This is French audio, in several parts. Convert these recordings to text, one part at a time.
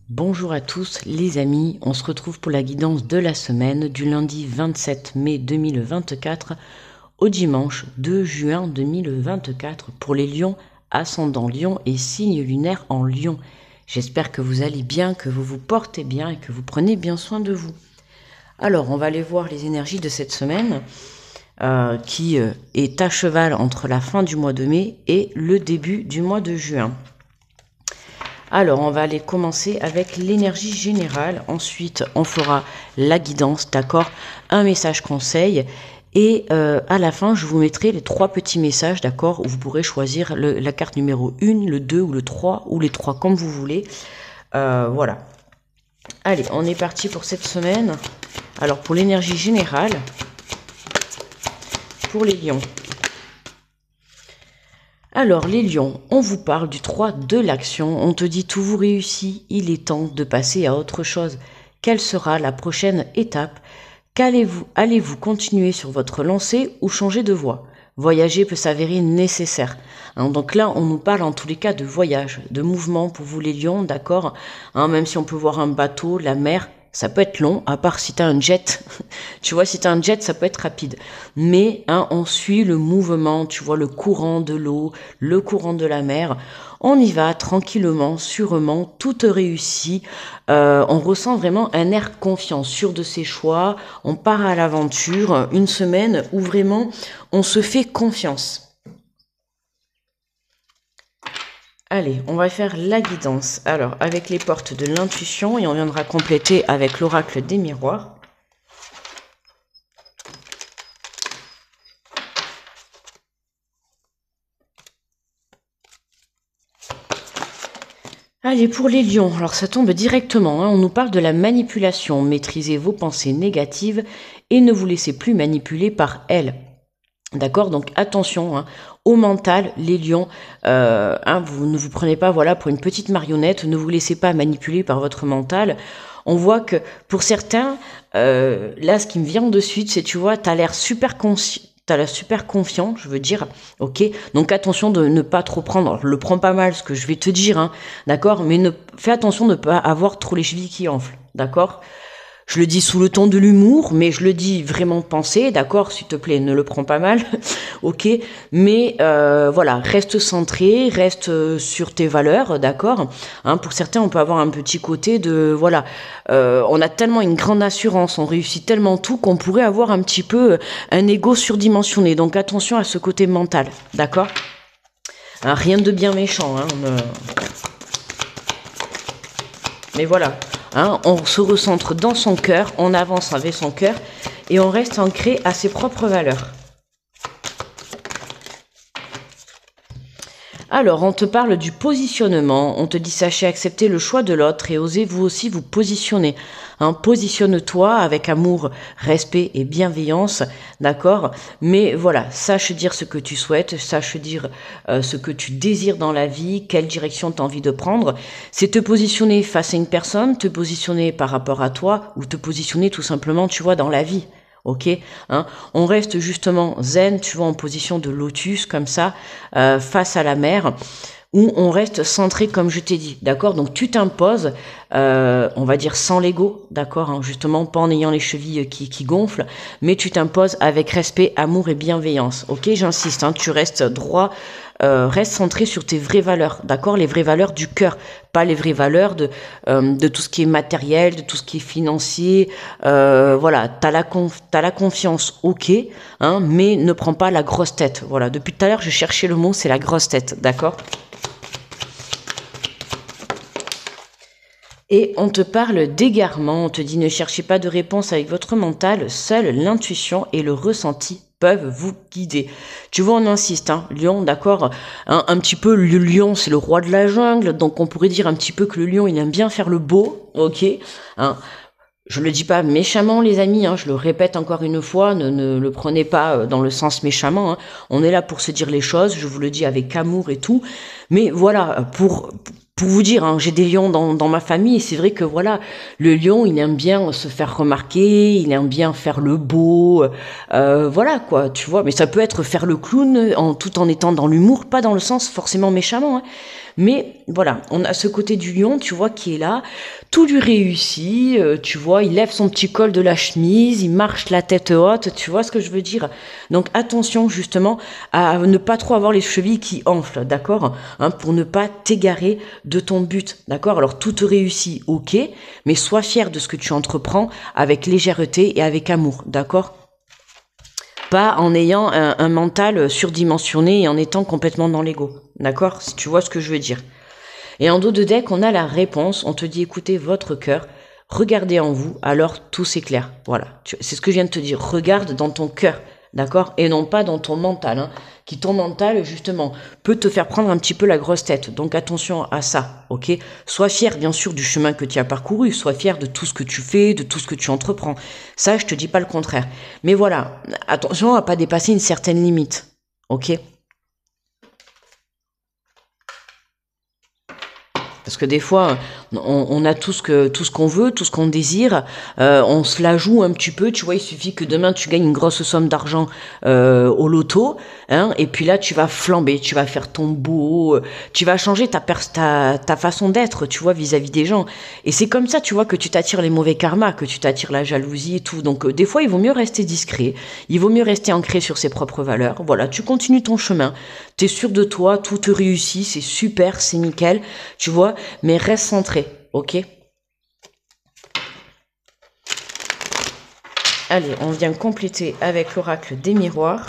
Bonjour à tous les amis, on se retrouve pour la guidance de la semaine du lundi 27 mai 2024 au dimanche 2 juin 2024 pour les lions, ascendant lion et signe lunaire en lion. J'espère que vous allez bien, que vous vous portez bien et que vous prenez bien soin de vous. Alors on va aller voir les énergies de cette semaine qui est à cheval entre la fin du mois de mai et le début du mois de juin. Alors, on va aller commencer avec l'énergie générale. Ensuite, on fera la guidance, d'accord? Un message conseil. Et à la fin, je vous mettrai les 3 petits messages, d'accord? Où vous pourrez choisir la carte numéro 1, le 2 ou le 3, ou les 3 comme vous voulez. Voilà. Allez, on est parti pour cette semaine. Alors, pour l'énergie générale, pour les lions. Alors les lions, on vous parle du 3 de l'action, on te dit tout vous réussit, il est temps de passer à autre chose. Quelle sera la prochaine étape? Allez-vous continuer sur votre lancée ou changer de voie? Voyager peut s'avérer nécessaire. Donc là, on nous parle en tous les cas de voyage, de mouvement pour vous les lions, d'accord? Même si on peut voir un bateau, la mer, ça peut être long, à part si tu as un jet. Tu vois, si tu as un jet, ça peut être rapide. Mais on suit le mouvement, tu vois, le courant de l'eau, le courant de la mer. On y va tranquillement, sûrement, tout réussit. On ressent vraiment un air confiant, sûr de ses choix. On part à l'aventure, une semaine où vraiment on se fait confiance. Allez, on va faire la guidance. Alors, avec les portes de l'intuition et on viendra compléter avec l'oracle des miroirs. Allez, pour les lions, alors ça tombe directement, on nous parle de la manipulation. Maîtrisez vos pensées négatives et ne vous laissez plus manipuler par elles. D'accord, donc attention au mental, les lions, vous ne vous prenez pas pour une petite marionnette, ne vous laissez pas manipuler par votre mental. On voit que pour certains, là ce qui me vient de suite, c'est tu vois, t'as l'air super confiant, je veux dire, ok. Donc attention de ne pas trop prendre, alors, le prends pas mal ce que je vais te dire, d'accord, mais fais attention de ne pas avoir trop les chevilles qui enflent, d'accord. Je le dis sous le ton de l'humour, mais je le dis vraiment pensé, d'accord, s'il te plaît, ne le prends pas mal, ok, mais voilà, reste centré, reste sur tes valeurs, d'accord, pour certains, on peut avoir un petit côté de, voilà, on a tellement une grande assurance, on réussit tellement tout qu'on pourrait avoir un petit peu un ego surdimensionné, donc attention à ce côté mental, d'accord, rien de bien méchant, mais voilà. On se recentre dans son cœur, on avance avec son cœur et on reste ancré à ses propres valeurs. Alors, on te parle du positionnement, on te dit sachez accepter le choix de l'autre et osez vous aussi vous positionner. Positionne-toi avec amour, respect et bienveillance, d'accord? Mais voilà, sache dire ce que tu souhaites, sache dire ce que tu désires dans la vie, quelle direction tu as envie de prendre. C'est te positionner face à une personne, te positionner par rapport à toi ou te positionner tout simplement, tu vois, dans la vie. Ok, on reste justement zen, tu vois, en position de lotus comme ça, face à la mer, où on reste centré comme je t'ai dit, d'accord. Donc tu t'imposes, on va dire sans l'ego, d'accord, justement pas en ayant les chevilles qui gonflent, mais tu t'imposes avec respect, amour et bienveillance. Ok, j'insiste, tu restes droit. Reste centré sur tes vraies valeurs, d'accord, les vraies valeurs du cœur, pas les vraies valeurs de tout ce qui est matériel, de tout ce qui est financier. Voilà, t'as la confiance, ok, mais ne prends pas la grosse tête. Voilà, depuis tout à l'heure, je cherchais le mot, c'est la grosse tête, d'accord. Et on te parle d'égarement, on te dit ne cherchez pas de réponse avec votre mental, seule l'intuition et le ressenti peuvent vous guider. Tu vois, on insiste, lion, d'accord, un petit peu, le lion, c'est le roi de la jungle, donc on pourrait dire un petit peu que le lion, il aime bien faire le beau, ok, je le dis pas méchamment, les amis, je le répète encore une fois, ne le prenez pas dans le sens méchamment, on est là pour se dire les choses, je vous le dis avec amour et tout, mais voilà, Pour vous dire, hein, j'ai des lions dans ma famille et c'est vrai que voilà, le lion, il aime bien se faire remarquer, il aime bien faire le beau, voilà quoi, tu vois. Mais ça peut être faire le clown tout en étant dans l'humour, pas dans le sens forcément méchamment, hein. Mais voilà, on a ce côté du lion, tu vois, qui est là, tout lui réussit, tu vois, il lève son petit col de la chemise, il marche la tête haute, tu vois ce que je veux dire. Donc attention justement à ne pas trop avoir les chevilles qui enflent, d'accord, hein, pour ne pas t'égarer de ton but, d'accord. Alors tout te réussit, ok, mais sois fier de ce que tu entreprends avec légèreté et avec amour, d'accord. Pas en ayant un mental surdimensionné et en étant complètement dans l'ego, d'accord, si tu vois ce que je veux dire. Et en dos de deck, on a la réponse, on te dit écoutez votre cœur, regardez en vous, alors tout s'éclaire. Voilà, c'est ce que je viens de te dire, regarde dans ton cœur, d'accord, et non pas dans ton mental, hein, qui ton mental, justement, peut te faire prendre un petit peu la grosse tête. Donc attention à ça, ok. Sois fier, bien sûr, du chemin que tu as parcouru, sois fier de tout ce que tu fais, de tout ce que tu entreprends. Ça, je te dis pas le contraire. Mais voilà, attention à pas dépasser une certaine limite, ok. Parce que des fois, on a tout ce qu'on veut, tout ce qu'on désire, on se la joue un petit peu, tu vois, il suffit que demain tu gagnes une grosse somme d'argent au loto, hein, et puis là tu vas flamber, tu vas faire ton beau, tu vas changer ta façon d'être, tu vois, vis-à-vis des gens. Et c'est comme ça, tu vois, que tu t'attires les mauvais karmas, que tu t'attires la jalousie et tout. Donc des fois, il vaut mieux rester discret, il vaut mieux rester ancré sur ses propres valeurs. Voilà, tu continues ton chemin, t'es sûr de toi, tout te réussit, c'est super, c'est nickel, tu vois, mais reste centré, ok? Allez, on vient compléter avec l'oracle des miroirs.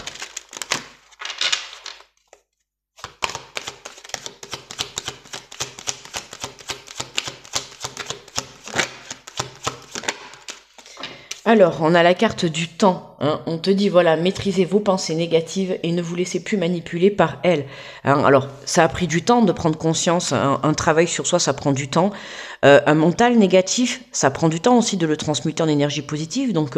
Alors, on a la carte du temps, hein. On te dit, voilà, maîtrisez vos pensées négatives et ne vous laissez plus manipuler par elles, hein. Alors, ça a pris du temps de prendre conscience, un travail sur soi, ça prend du temps. Un mental négatif, ça prend du temps aussi de le transmuter en énergie positive. Donc,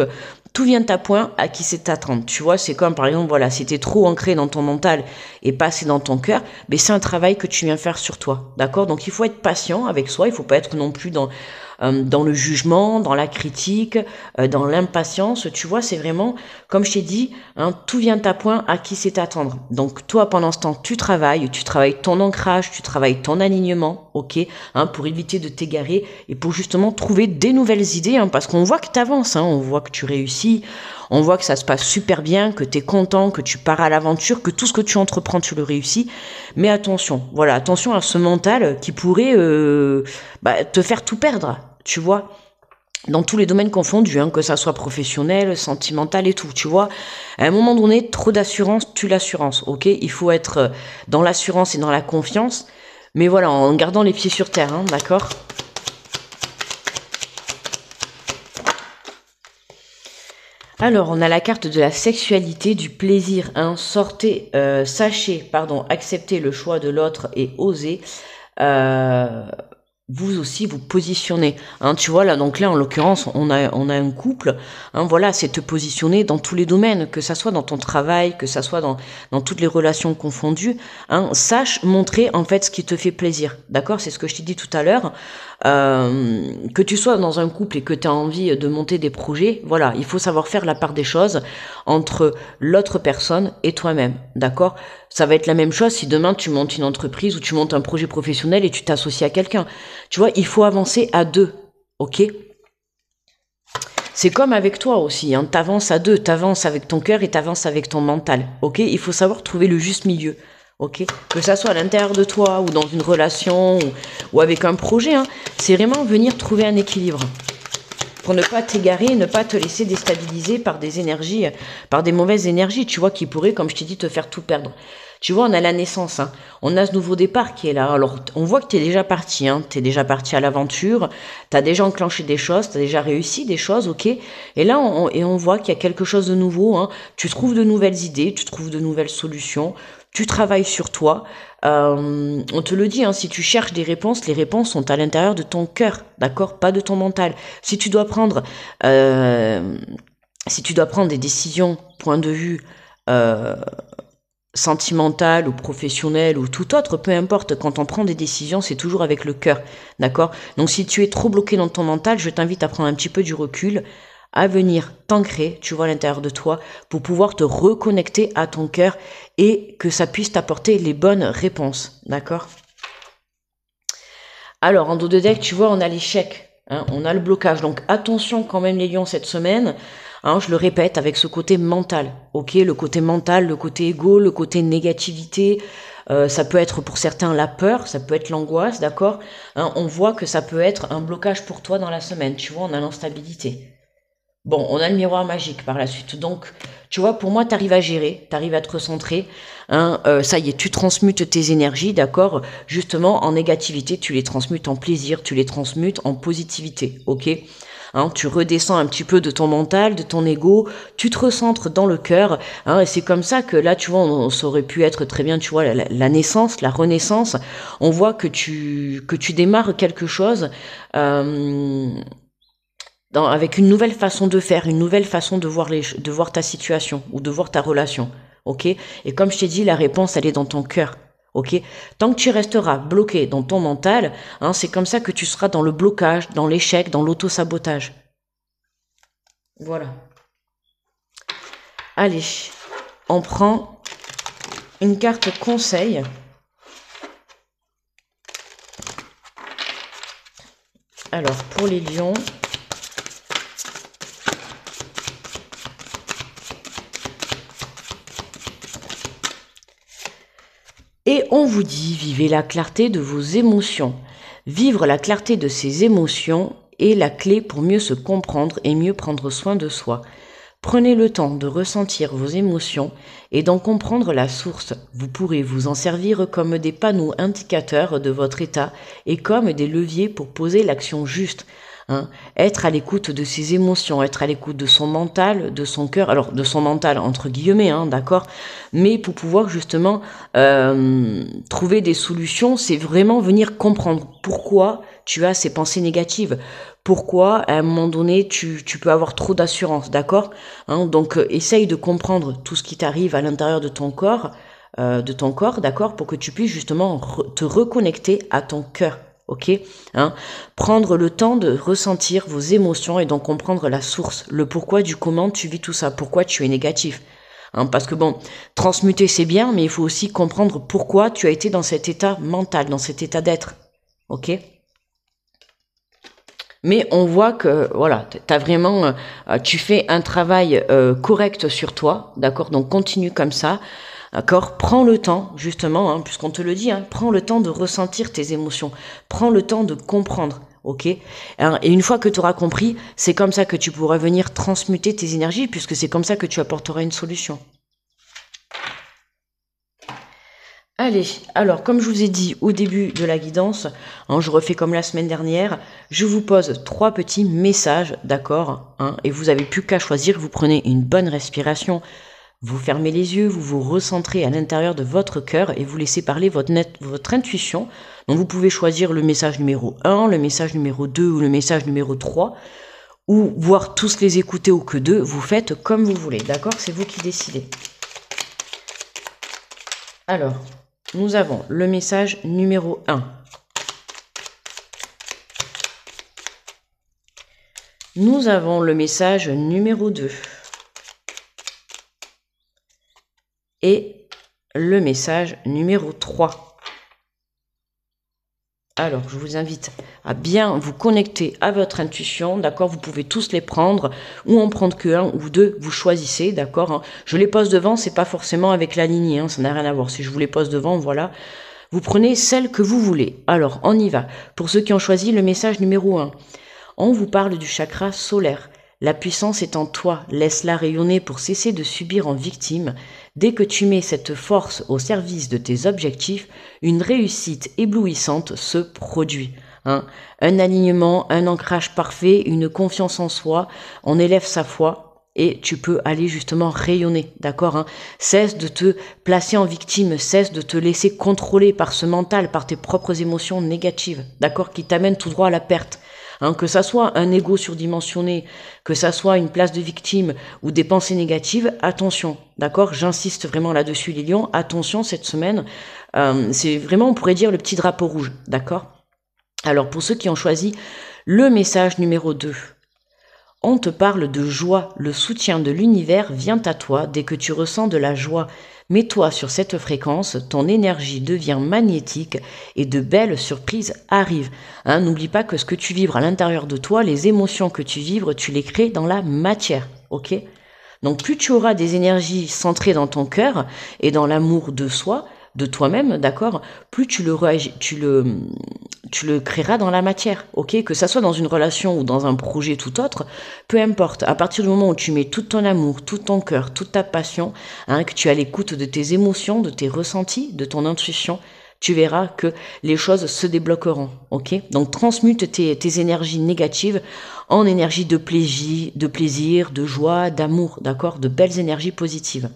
tout vient à point à qui c'est attendre. Tu vois, c'est comme, par exemple, voilà, si t'es trop ancré dans ton mental et pas assez dans ton cœur, mais c'est un travail que tu viens faire sur toi, d'accord? Donc, il faut être patient avec soi, il faut pas être non plus dans le jugement, dans la critique, dans l'impatience. Tu vois, c'est vraiment, comme je t'ai dit, hein, tout vient à point à qui c'est attendre. Donc toi, pendant ce temps, tu travailles ton ancrage, tu travailles ton alignement, ok, hein, pour éviter de t'égarer et pour justement trouver des nouvelles idées, hein, parce qu'on voit que tu avances, hein, on voit que tu réussis, on voit que ça se passe super bien, que tu es content, que tu pars à l'aventure, que tout ce que tu entreprends, tu le réussis. Mais attention, voilà, attention à ce mental qui pourrait te faire tout perdre, tu vois, dans tous les domaines confondus, hein, que ça soit professionnel, sentimental et tout, tu vois. À un moment donné, trop d'assurance tue l'assurance, ok. Il faut être dans l'assurance et dans la confiance, mais voilà, en gardant les pieds sur terre, hein, d'accord. Alors, on a la carte de la sexualité, du plaisir, hein. Sachez, accepter le choix de l'autre et oser. Vous aussi vous positionnez, hein, tu vois, là, donc là en l'occurrence on a un couple, hein, voilà, c'est te positionner dans tous les domaines, que ça soit dans ton travail, que ça soit dans toutes les relations confondues, hein. Sache montrer en fait ce qui te fait plaisir, d'accord, c'est ce que je t'ai dit tout à l'heure. Que tu sois dans un couple et que tu as envie de monter des projets, voilà, il faut savoir faire la part des choses entre l'autre personne et toi-même, d'accord. Ça va être la même chose si demain tu montes une entreprise ou tu montes un projet professionnel et tu t'associes à quelqu'un. Tu vois, il faut avancer à deux, ok. C'est comme avec toi aussi, hein, t'avances à deux, t'avances avec ton cœur et t'avances avec ton mental, ok. Il faut savoir trouver le juste milieu, ok. Que ça soit à l'intérieur de toi ou dans une relation ou avec un projet, hein, c'est vraiment venir trouver un équilibre pour ne pas t'égarer, ne pas te laisser déstabiliser par des énergies, par des mauvaises énergies, tu vois, qui pourraient, comme je t'ai dit, te faire tout perdre. Tu vois, on a la naissance, hein. On a ce nouveau départ qui est là. Alors, on voit que t'es déjà parti, hein. T'es déjà parti à l'aventure, t'as déjà enclenché des choses, t'as déjà réussi des choses, ok. Et là, on voit qu'il y a quelque chose de nouveau, hein. Tu trouves de nouvelles idées, tu trouves de nouvelles solutions, tu travailles sur toi. On te le dit, hein, si tu cherches des réponses, les réponses sont à l'intérieur de ton cœur, d'accord, pas de ton mental. Si tu dois prendre des décisions, point de vue, sentimentale ou professionnelle ou tout autre, peu importe, quand on prend des décisions, c'est toujours avec le cœur, d'accord? Donc si tu es trop bloqué dans ton mental, je t'invite à prendre un petit peu du recul, à venir t'ancrer, tu vois, à l'intérieur de toi, pour pouvoir te reconnecter à ton cœur et que ça puisse t'apporter les bonnes réponses, d'accord? Alors, en dos de deck, tu vois, on a l'échec, hein, on a le blocage. Donc, attention quand même les lions cette semaine. Hein, je le répète, avec ce côté mental, ok, le côté mental, le côté égo, le côté négativité, ça peut être pour certains la peur, ça peut être l'angoisse, d'accord, hein, on voit que ça peut être un blocage pour toi dans la semaine, tu vois, on a l'instabilité. Bon, on a le miroir magique par la suite, donc, tu vois, pour moi, tu arrives à gérer, tu arrives à te recentrer, hein, ça y est, tu transmutes tes énergies, d'accord, justement, en négativité, tu les transmutes en plaisir, tu les transmutes en positivité, ok. Hein, tu redescends un petit peu de ton mental, de ton ego, tu te recentres dans le cœur, hein, et c'est comme ça que là, tu vois, ça aurait pu être très bien, tu vois, la naissance, la renaissance. On voit que tu démarres quelque chose avec une nouvelle façon de faire, une nouvelle façon de voir ta situation ou de voir ta relation, ok? Et comme je t'ai dit, la réponse, elle est dans ton cœur. Ok, tant que tu resteras bloqué dans ton mental, hein, c'est comme ça que tu seras dans le blocage, dans l'échec, dans l'auto-sabotage. Voilà. Allez, on prend une carte conseil. Alors, pour les lions, et on vous dit, vivez la clarté de vos émotions. Vivre la clarté de ses émotions est la clé pour mieux se comprendre et mieux prendre soin de soi. Prenez le temps de ressentir vos émotions et d'en comprendre la source. Vous pourrez vous en servir comme des panneaux indicateurs de votre état et comme des leviers pour poser l'action juste. Hein, être à l'écoute de ses émotions, être à l'écoute de son mental, de son cœur, alors de son mental entre guillemets, hein, d'accord, mais pour pouvoir justement trouver des solutions, c'est vraiment venir comprendre pourquoi tu as ces pensées négatives, pourquoi à un moment donné tu peux avoir trop d'assurance, d'accord, hein, donc essaye de comprendre tout ce qui t'arrive à l'intérieur de ton corps, d'accord, pour que tu puisses justement te reconnecter à ton cœur. Ok, hein, prendre le temps de ressentir vos émotions et d'en comprendre la source, le pourquoi du comment tu vis tout ça, pourquoi tu es négatif. Hein, parce que bon, transmuter c'est bien, mais il faut aussi comprendre pourquoi tu as été dans cet état mental, dans cet état d'être. Ok? Mais on voit que voilà, t'as vraiment, tu fais un travail correct sur toi, d'accord? Donc continue comme ça. D'accord, prends le temps, justement, hein, puisqu'on te le dit, hein, prends le temps de ressentir tes émotions, prends le temps de comprendre, ok? Et une fois que tu auras compris, c'est comme ça que tu pourras venir transmuter tes énergies, puisque c'est comme ça que tu apporteras une solution. Allez, alors comme je vous ai dit au début de la guidance, hein, je refais comme la semaine dernière, je vous pose 3 petits messages, d'accord, hein, et vous n'avez plus qu'à choisir, vous prenez une bonne respiration, vous fermez les yeux, vous vous recentrez à l'intérieur de votre cœur et vous laissez parler votre intuition. Donc vous pouvez choisir le message numéro 1, le message numéro 2 ou le message numéro 3, ou voire tous les écouter ou que 2, vous faites comme vous voulez, d'accord? C'est vous qui décidez. Alors, nous avons le message numéro 1. Nous avons le message numéro 2. Et le message numéro 3. Alors, je vous invite à bien vous connecter à votre intuition, d'accord? Vous pouvez tous les prendre, ou en prendre que 1 ou 2, vous choisissez, d'accord, hein? Je les pose devant, c'est pas forcément avec la lignée, hein, ça n'a rien à voir. Si je vous les pose devant, voilà. Vous prenez celle que vous voulez. Alors, on y va. Pour ceux qui ont choisi le message numéro 1, on vous parle du chakra solaire. La puissance est en toi, laisse-la rayonner pour cesser de subir en victime. Dès que tu mets cette force au service de tes objectifs, une réussite éblouissante se produit. Hein. Un alignement, un ancrage parfait, une confiance en soi, on élève sa foi et tu peux aller justement rayonner, d'accord, hein. Cesse de te placer en victime, cesse de te laisser contrôler par ce mental, par tes propres émotions négatives, d'accord, qui t'amènent tout droit à la perte. Hein, que ça soit un ego surdimensionné, que ça soit une place de victime ou des pensées négatives, attention, d'accord? J'insiste vraiment là-dessus, les lions, attention cette semaine, c'est vraiment, on pourrait dire, le petit drapeau rouge, d'accord? Alors pour ceux qui ont choisi le message numéro 2, on te parle de joie, le soutien de l'univers vient à toi dès que tu ressens de la joie. Mets-toi sur cette fréquence, ton énergie devient magnétique et de belles surprises arrivent. Hein, n'oublie pas que ce que tu vibres à l'intérieur de toi, les émotions que tu vibres, tu les crées dans la matière, ok? Donc plus tu auras des énergies centrées dans ton cœur et dans l'amour de soi, de toi-même, d'accord, plus tu le créeras dans la matière, ok? Que ça soit dans une relation ou dans un projet tout autre, peu importe. À partir du moment où tu mets tout ton amour, tout ton cœur, toute ta passion, hein, que tu as l'écoute de tes émotions, de tes ressentis, de ton intuition, tu verras que les choses se débloqueront, ok? Donc transmute tes énergies négatives en énergie de plaisir, de joie, d'amour, d'accord? De belles énergies positives.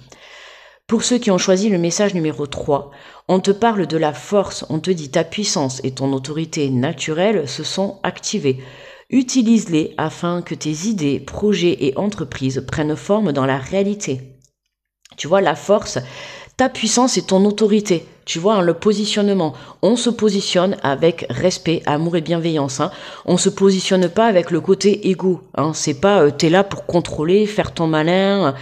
Pour ceux qui ont choisi le message numéro 3, on te parle de la force, on te dit ta puissance et ton autorité naturelle se sont activées. Utilise-les afin que tes idées, projets et entreprises prennent forme dans la réalité. Tu vois, la force, ta puissance et ton autorité. Tu vois, hein, le positionnement. On se positionne avec respect, amour et bienveillance. Hein. On se positionne pas avec le côté égo. Hein. C'est pas t'es là pour contrôler, faire ton malin,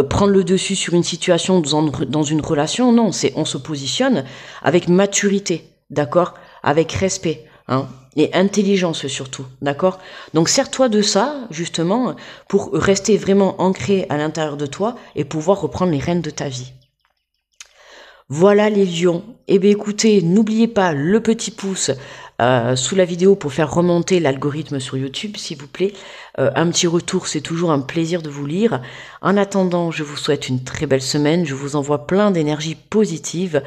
prendre le dessus sur une situation dans une relation. Non, c'est on se positionne avec maturité, d'accord, avec respect. Hein, et intelligence surtout, d'accord? Donc sers-toi de ça, justement, pour rester vraiment ancré à l'intérieur de toi et pouvoir reprendre les rênes de ta vie. Voilà les lions. Eh bien écoutez, n'oubliez pas le petit pouce sous la vidéo pour faire remonter l'algorithme sur YouTube, s'il vous plaît. Un petit retour, c'est toujours un plaisir de vous lire. En attendant, je vous souhaite une très belle semaine. Je vous envoie plein d'énergie positive.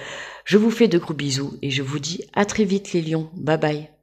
Je vous fais de gros bisous et je vous dis à très vite les lions. Bye bye.